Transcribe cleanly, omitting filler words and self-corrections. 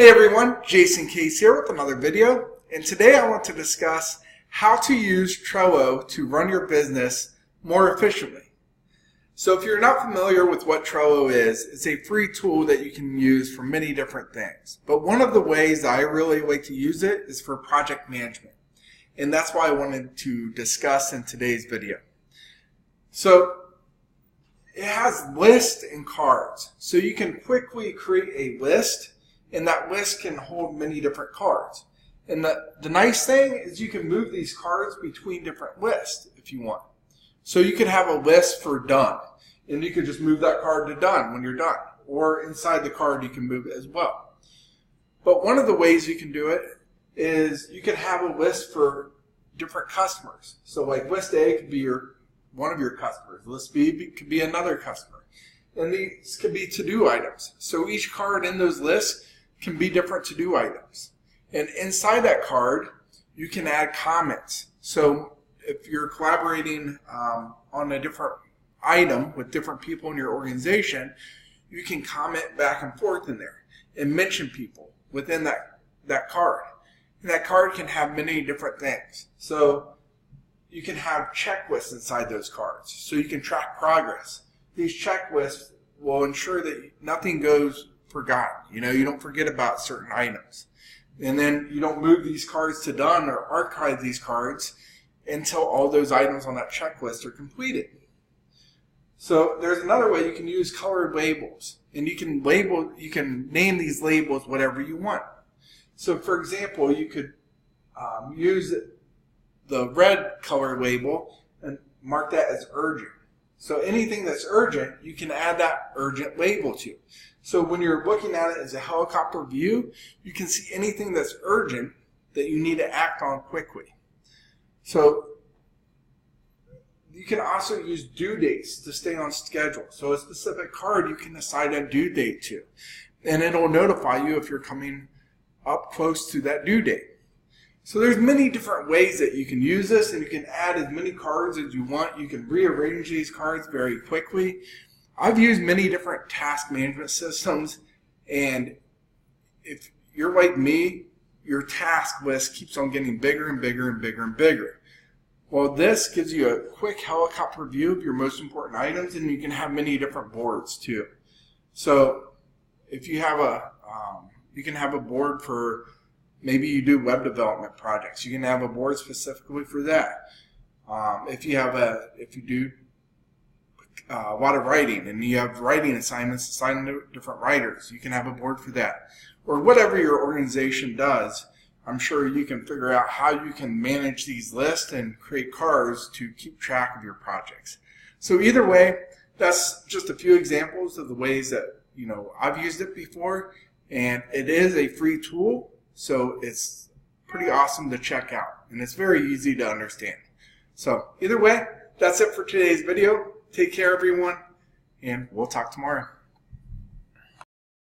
Hey everyone, Jason Case here with another video, and today I want to discuss how to use Trello to run your business more efficiently. So if you're not familiar with what Trello is, it's a free tool that you can use for many different things. But one of the ways that I really like to use it is for project management, and that's why I wanted to discuss in today's video. So it has lists and cards, so you can quickly create a list, and that list can hold many different cards. And the nice thing is you can move these cards between different lists if you want. So you could have a list for done, and you could just move that card to done when you're done. Or inside the card you can move it as well. But one of the ways you can do it is you could have a list for different customers. So like list A could be one of your customers. List B could be another customer. And these could be to-do items. So each card in those lists can be different to-do items. And inside that card, you can add comments. So if you're collaborating on a different item with different people in your organization, you can comment back and forth in there and mention people within that card. And that card can have many different things. So you can have checklists inside those cards, so you can track progress. These checklists will ensure that nothing goes forgotten. You don't forget about certain items. And then you don't move these cards to done or archive these cards until all those items on that checklist are completed. So there's another way you can use colored labels, and you can name these labels whatever you want. So for example, you could use the red color label and mark that as urgent. So anything that's urgent, you can add that urgent label to. So when you're looking at it as a helicopter view, you can see anything that's urgent that you need to act on quickly. So you can also use due dates to stay on schedule. So a specific card you can assign a due date to, and it'll notify you if you're coming up close to that due date. So there's many different ways that you can use this, and you can add as many cards as you want. You can rearrange these cards very quickly. I've used many different task management systems, and if you're like me, your task list keeps on getting bigger and bigger and bigger and bigger. Well, this gives you a quick helicopter view of your most important items, and you can have many different boards too. So if you have you can have a board for, maybe you do web development projects. You can have a board specifically for that. If you do a lot of writing and you have writing assignments assigned to different writers, you can have a board for that. Or whatever your organization does, I'm sure you can figure out how you can manage these lists and create cards to keep track of your projects. So either way, that's just a few examples of the ways that I've used it before, and it is a free tool. So it's pretty awesome to check out, and it's very easy to understand. So either way, that's it for today's video. Take care, everyone, and we'll talk tomorrow.